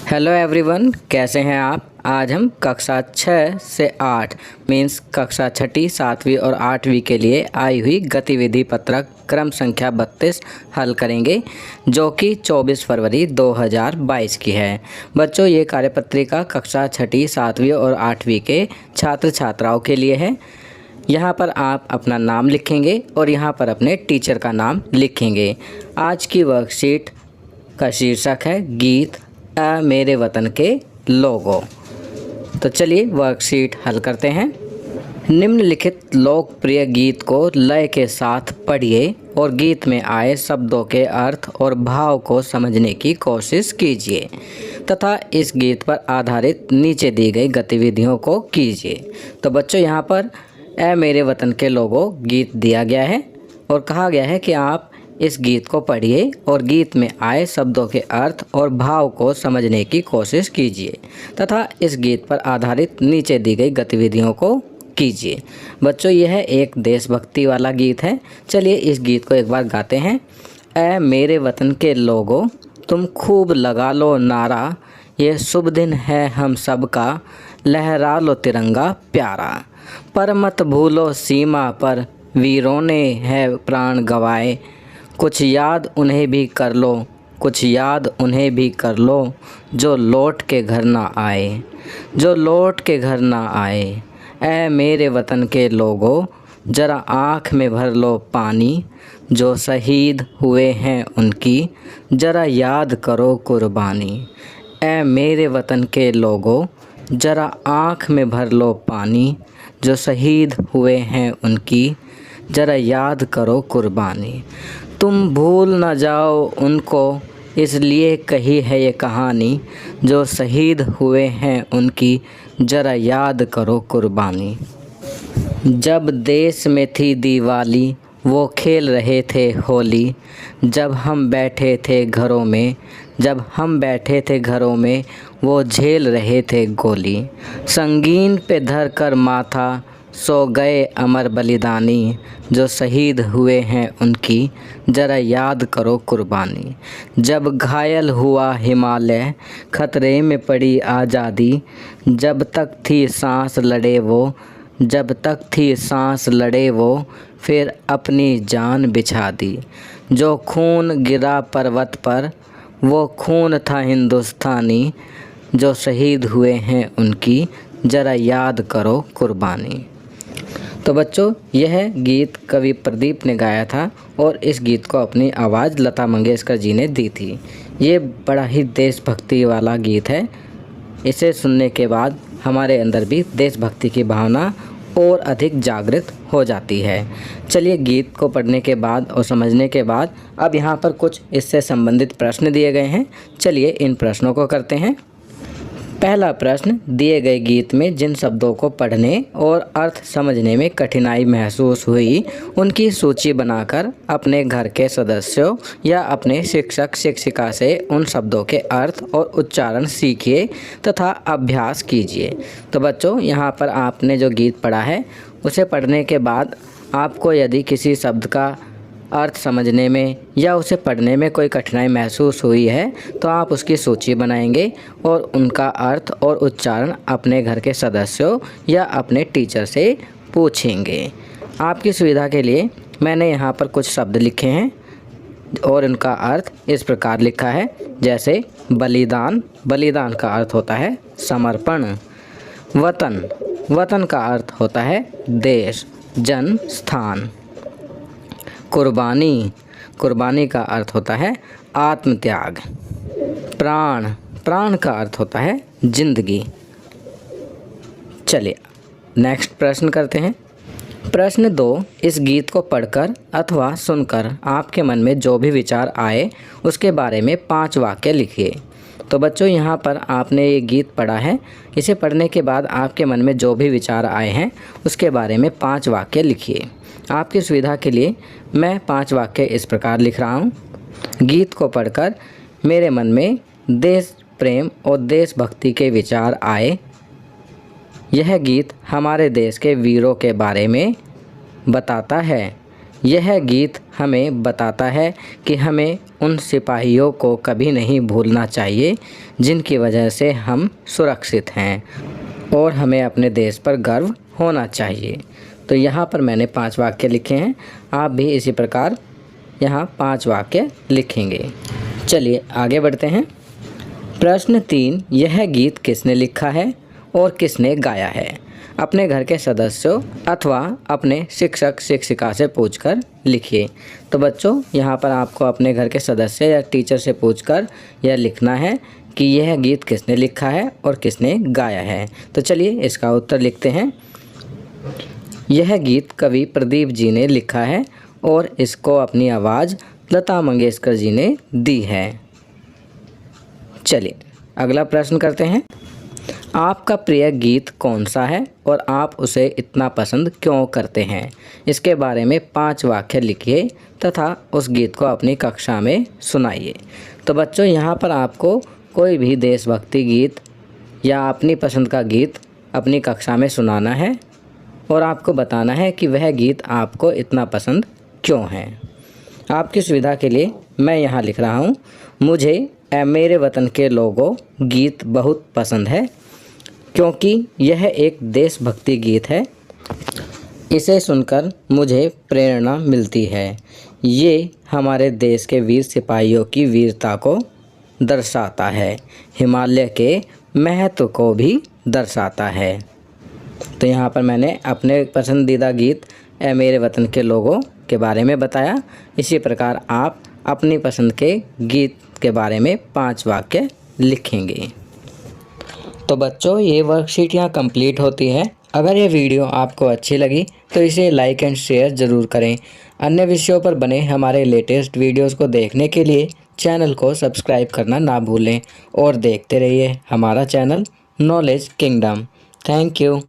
Hello everyone, कैसे हैं आप। आज हम कक्षा 6 से 8 मीन्स कक्षा छठी 7वीं और 8वीं के लिए आई हुई गतिविधि पत्रक क्रम संख्या 32 हल करेंगे, जो कि 24 फरवरी 2022 की है। बच्चों, ये कार्यपत्रिका कक्षा छठी 7वीं और 8वीं के छात्र छात्राओं के लिए है। यहाँ पर आप अपना नाम लिखेंगे और यहाँ पर अपने टीचर का नाम लिखेंगे। आज की वर्कशीट का शीर्षक है गीत आ मेरे वतन के लोगों। तो चलिए वर्कशीट हल करते हैं। निम्नलिखित लोकप्रिय गीत को लय के साथ पढ़िए और गीत में आए शब्दों के अर्थ और भाव को समझने की कोशिश कीजिए तथा इस गीत पर आधारित नीचे दी गई गतिविधियों को कीजिए। तो बच्चों, यहाँ पर ए मेरे वतन के लोगों गीत दिया गया है और कहा गया है कि आप इस गीत को पढ़िए और गीत में आए शब्दों के अर्थ और भाव को समझने की कोशिश कीजिए तथा इस गीत पर आधारित नीचे दी गई गतिविधियों को कीजिए। बच्चों, यह एक देशभक्ति वाला गीत है। चलिए इस गीत को एक बार गाते हैं। ऐ मेरे वतन के लोगों, तुम खूब लगा लो नारा, ये शुभ दिन है हम सब का, लहरा लो तिरंगा प्यारा। पर मत भूलो सीमा पर वीरों ने है प्राण गवाए, कुछ याद उन्हें भी कर लो, कुछ याद उन्हें भी कर लो, जो लौट के घर ना आए, जो लौट के घर ना आए। ऐ मेरे वतन के लोगों, जरा आँख में भर लो पानी, जो शहीद हुए हैं उनकी, जरा याद करो कुर्बानी। ऐ मेरे वतन के लोगों, जरा आँख में भर लो पानी, जो शहीद हुए हैं उनकी, जरा याद करो कुर्बानी। तुम भूल न जाओ उनको, इसलिए कही है ये कहानी, जो शहीद हुए हैं उनकी, जरा याद करो कुर्बानी। जब देश में थी दिवाली, वो खेल रहे थे होली, जब हम बैठे थे घरों में, जब हम बैठे थे घरों में, वो झेल रहे थे गोली। संगीन पे धर कर माथा सो गए अमर बलिदानी, जो शहीद हुए हैं उनकी, जरा याद करो कुर्बानी। जब घायल हुआ हिमालय, खतरे में पड़ी आज़ादी, जब तक थी सांस लड़े वो, जब तक थी सांस लड़े वो, फिर अपनी जान बिछा दी। जो खून गिरा पर्वत पर, वो खून था हिंदुस्तानी, जो शहीद हुए हैं उनकी, जरा याद करो कुर्बानी। तो बच्चों, यह गीत कवि प्रदीप ने गाया था और इस गीत को अपनी आवाज़ लता मंगेशकर जी ने दी थी। ये बड़ा ही देशभक्ति वाला गीत है। इसे सुनने के बाद हमारे अंदर भी देशभक्ति की भावना और अधिक जागृत हो जाती है। चलिए, गीत को पढ़ने के बाद और समझने के बाद अब यहाँ पर कुछ इससे संबंधित प्रश्न दिए गए हैं। चलिए इन प्रश्नों को करते हैं। पहला प्रश्न, दिए गए गीत में जिन शब्दों को पढ़ने और अर्थ समझने में कठिनाई महसूस हुई, उनकी सूची बनाकर अपने घर के सदस्यों या अपने शिक्षक शिक्षिका से उन शब्दों के अर्थ और उच्चारण सीखिए तथा अभ्यास कीजिए। तो बच्चों, यहाँ पर आपने जो गीत पढ़ा है उसे पढ़ने के बाद आपको यदि किसी शब्द का अर्थ समझने में या उसे पढ़ने में कोई कठिनाई महसूस हुई है तो आप उसकी सूची बनाएंगे और उनका अर्थ और उच्चारण अपने घर के सदस्यों या अपने टीचर से पूछेंगे। आपकी सुविधा के लिए मैंने यहाँ पर कुछ शब्द लिखे हैं और उनका अर्थ इस प्रकार लिखा है, जैसे बलिदान। बलिदान का अर्थ होता है समर्पण। वतन, वतन का अर्थ होता है देश, जन्म स्थान। कुर्बानी, कुर्बानी का अर्थ होता है आत्मत्याग। प्राण, प्राण का अर्थ होता है जिंदगी। चलिए नेक्स्ट प्रश्न करते हैं। प्रश्न 2, इस गीत को पढ़कर अथवा सुनकर आपके मन में जो भी विचार आए उसके बारे में 5 वाक्य लिखिए। तो बच्चों, यहाँ पर आपने ये गीत पढ़ा है। इसे पढ़ने के बाद आपके मन में जो भी विचार आए हैं उसके बारे में 5 वाक्य लिखिए। आपकी सुविधा के लिए मैं 5 वाक्य इस प्रकार लिख रहा हूँ। गीत को पढ़कर मेरे मन में देश प्रेम और देशभक्ति के विचार आए। यह गीत हमारे देश के वीरों के बारे में बताता है। यह गीत हमें बताता है कि हमें उन सिपाहियों को कभी नहीं भूलना चाहिए जिनकी वजह से हम सुरक्षित हैं और हमें अपने देश पर गर्व होना चाहिए। तो यहाँ पर मैंने 5 वाक्य लिखे हैं, आप भी इसी प्रकार यहाँ 5 वाक्य लिखेंगे। चलिए आगे बढ़ते हैं। प्रश्न 3, यह गीत किसने लिखा है और किसने गाया है? अपने घर के सदस्यों अथवा अपने शिक्षक शिक्षिका से पूछकर लिखिए। तो बच्चों यहाँ पर आपको अपने घर के सदस्य या टीचर से पूछकर यह लिखना है कि यह गीत किसने लिखा है और किसने गाया है। तो चलिए इसका उत्तर लिखते हैं। यह गीत कवि प्रदीप जी ने लिखा है और इसको अपनी आवाज़ लता मंगेशकर जी ने दी है। चलिए अगला प्रश्न करते हैं। आपका प्रिय गीत कौन सा है और आप उसे इतना पसंद क्यों करते हैं? इसके बारे में 5 वाक्य लिखिए तथा उस गीत को अपनी कक्षा में सुनाइए। तो बच्चों यहाँ पर आपको कोई भी देशभक्ति गीत या अपनी पसंद का गीत अपनी कक्षा में सुनाना है और आपको बताना है कि वह गीत आपको इतना पसंद क्यों है। आपकी सुविधा के लिए मैं यहाँ लिख रहा हूँ, मुझे ऐ मेरे वतन के लोगों गीत बहुत पसंद है क्योंकि यह एक देशभक्ति गीत है। इसे सुनकर मुझे प्रेरणा मिलती है। ये हमारे देश के वीर सिपाहियों की वीरता को दर्शाता है, हिमालय के महत्व को भी दर्शाता है। तो यहाँ पर मैंने अपने पसंदीदा गीत ऐ मेरे वतन के लोगों के बारे में बताया। इसी प्रकार आप अपनी पसंद के गीत के बारे में 5 वाक्य लिखेंगे। तो बच्चों ये वर्कशीट यहाँ कंप्लीट होती है। अगर ये वीडियो आपको अच्छी लगी तो इसे लाइक एंड शेयर ज़रूर करें। अन्य विषयों पर बने हमारे लेटेस्ट वीडियोस को देखने के लिए चैनल को सब्सक्राइब करना ना भूलें और देखते रहिए हमारा channel knowledge kingdom. Thank you.